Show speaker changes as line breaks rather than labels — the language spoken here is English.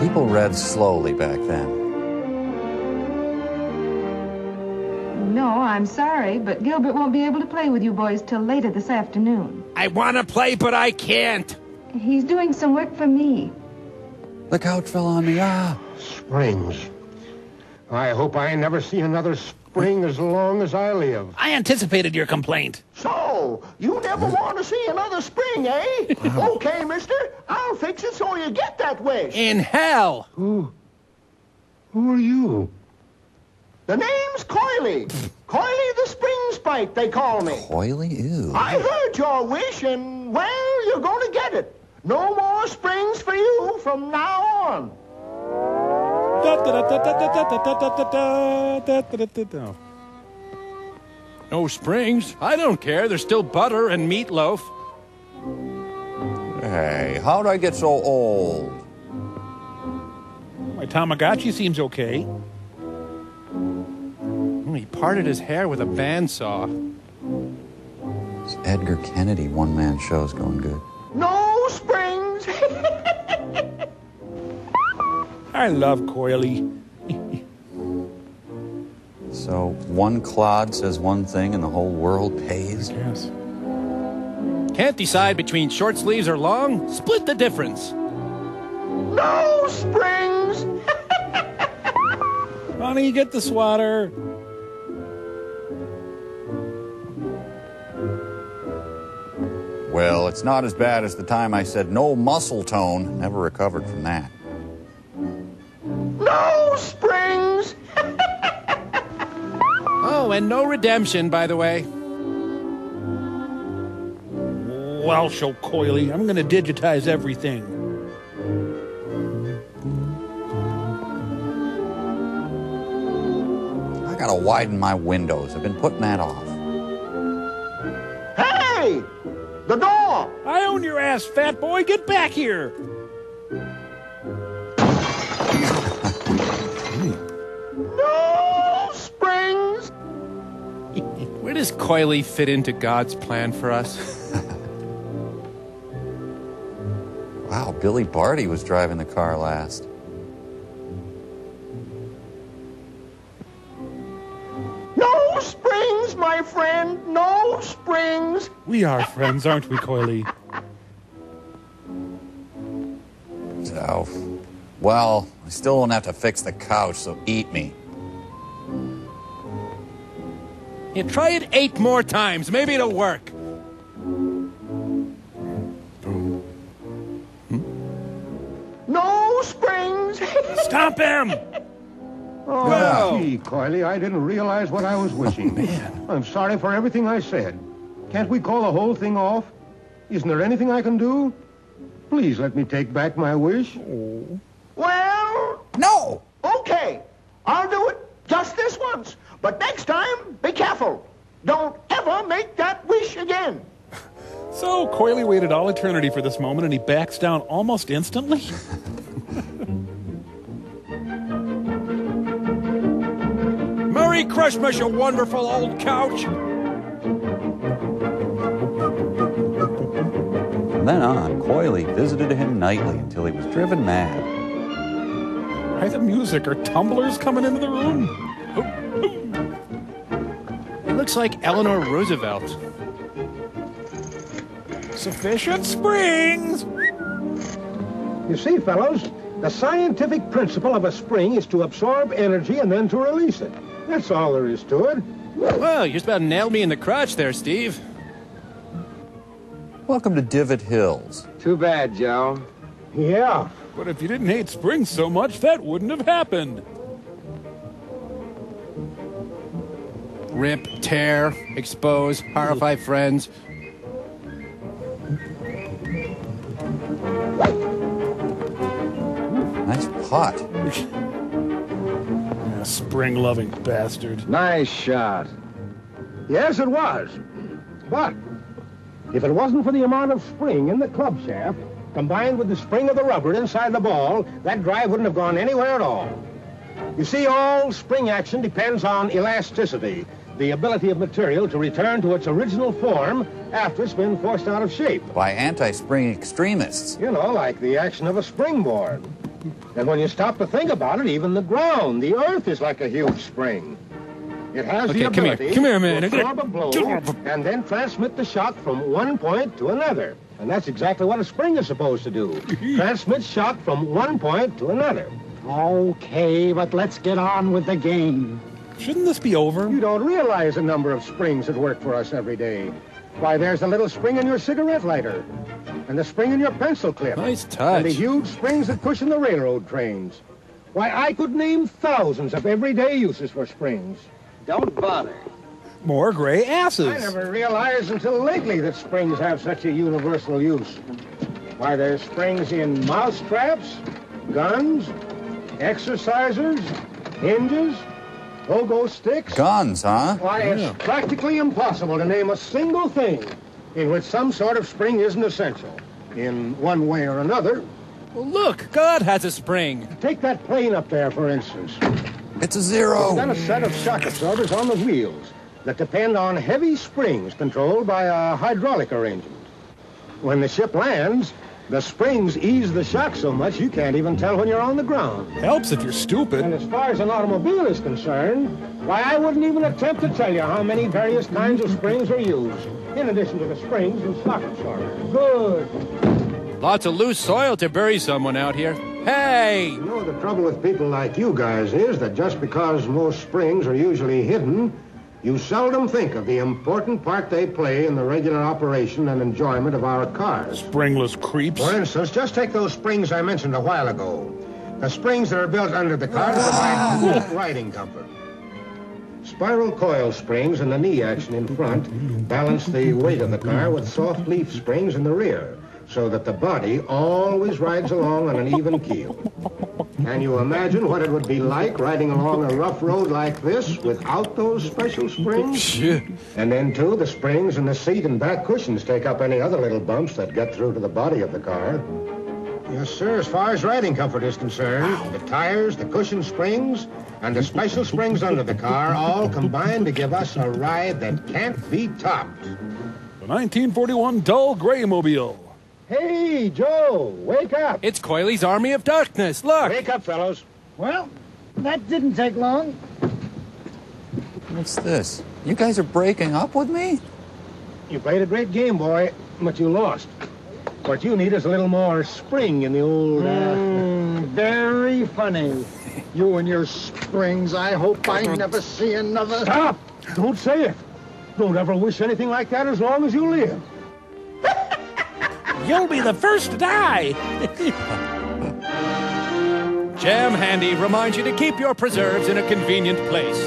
People read slowly back then.
No, I'm sorry, but Gilbert won't be able to play with you boys till later this afternoon.
I want to play, but I can't.
He's doing some work for me.
The couch fell on me.
Springs. I hope I never see another spring as long as I live.
I anticipated your complaint.
So, you never want to see another spring, eh? Okay, mister, I'll fix it so you get that wish.
In hell.
Who are you?
The name's Coily. Coily the Spring Sprite, they call me.
Coily? Ew.
I heard your wish, and, well, you're going to get it. No more springs for you from now on.
No springs? I don't care. There's still butter and meatloaf.
Hey, how'd I get so old?
My Tamagotchi seems okay. He parted his hair with a bandsaw.
This Edgar Kennedy one-man show's going good.
No springs.
I love Coily.
So one clod says one thing and the whole world pays?
Yes. Can't decide between short sleeves or long? Split the difference.
No springs.
Honey, get the swatter.
Well, it's not as bad as the time I said no muscle tone. Never recovered from that.
No springs.
Oh, and no redemption, by the way. Well, show Coily. I'm going to digitize everything.
I gotta widen my windows. I've been putting that off.
Hey! The door!
I own your ass, fat boy. Get back here.
No springs.
Where does Coily fit into God's plan for us?
Wow, Billy Barty was driving the car last.
No springs, my friend. No springs.
We are friends, aren't we, Coily?
So, well, I still don't have to fix the couch, so eat me.
Yeah, try it 8 more times. Maybe it'll work.
No springs.
Stomp him!
Oh, gee, Coily, I didn't realize what I was wishing.
Man.
I'm sorry for everything I said. Can't we call the whole thing off? Isn't there anything I can do? Please let me take back my wish.
Well,
No!
okay. I'll do it just this once. But next time, be careful. Don't ever make that wish again.
So, Coily waited all eternity for this moment, and he backs down almost instantly? Merry Christmas, you wonderful old couch!
From then on, Coily visited him nightly until he was driven mad.
Why the music? Are tumblers coming into the room? It looks like Eleanor Roosevelt. Sufficient springs!
You see, fellows, the scientific principle of a spring is to absorb energy and then to release it. That's all there is to it.
Well, you just about nailed me in the crotch there, Steve.
Welcome to Divot Hills.
Too bad, Joe.
Yeah.
But if you didn't hate springs so much, that wouldn't have happened. Rip, tear, expose, horrify friends.
Nice putt.
Spring-loving bastard.
Nice shot.
Yes, it was. But if it wasn't for the amount of spring in the club shaft, combined with the spring of the rubber inside the ball, that drive wouldn't have gone anywhere at all. You see, all spring action depends on elasticity, the ability of material to return to its original form after it's been forced out of shape.
By anti-spring extremists.
You know, like the action of a springboard. And when you stop to think about it, even the ground, the earth is like a huge spring. It has the ability
come here, man.
to absorb a blow and then transmit the shock from one point to another. And that's exactly what a spring is supposed to do. Transmit shock from one point to another.
Okay, but let's get on with the game.
Shouldn't this be over?
You don't realize the number of springs that work for us every day. Why, there's a little spring in your cigarette lighter, and the spring in your pencil clip.
Nice touch.
And the huge springs that push in the railroad trains. Why, I could name thousands of everyday uses for springs.
Don't bother.
More gray asses.
I never realized until lately that springs have such a universal use. Why, there's springs in mouse traps, guns, exercisers, hinges, pogo sticks.
Guns, huh?
Why, it's practically impossible to name a single thing in which some sort of spring isn't essential, in one way or another.
Well, look, God has a spring.
Take that plane up there, for instance.
It's a zero.
It's got a set of shock absorbers on the wheels that depend on heavy springs controlled by a hydraulic arrangement. When the ship lands, the springs ease the shock so much you can't even tell when you're on the ground.
Helps if you're stupid.
And as far as an automobile is concerned, why, I wouldn't even attempt to tell you how many various kinds of springs are used, in addition to the springs and shock absorbers. Good.
Lots of loose soil to bury someone out here. Hey!
You know, the trouble with people like you guys is that just because most springs are usually hidden, you seldom think of the important part they play in the regular operation and enjoyment of our cars.
Springless creeps.
For instance, just take those springs I mentioned a while ago. The springs that are built under the car to provide riding comfort. Spiral coil springs in the knee action in front balance the weight of the car with soft leaf springs in the rear, so that the body always rides along on an even keel. Can you imagine what it would be like riding along a rough road like this without those special springs? And then, too, the springs in the seat and back cushions take up any other little bumps that get through to the body of the car. Yes, sir, as far as riding comfort is concerned, the tires, the cushion springs, and the special springs under the car all combine to give us a ride that can't be topped.
The 1941 dull gray mobile.
Hey, Joe, wake up.
It's Coyley's Army of Darkness. Look.
Wake up, fellows.
Well, that didn't take long.
What's this? You guys are breaking up with me?
You played a great game, boy, but you lost. What you need is a little more spring in the old...
Very funny. You and your springs. I hope I never see another...
Stop! Don't say it. Don't ever wish anything like that as long as you live.
You'll be the first to die. Jam Handy reminds you to keep your preserves in a convenient place.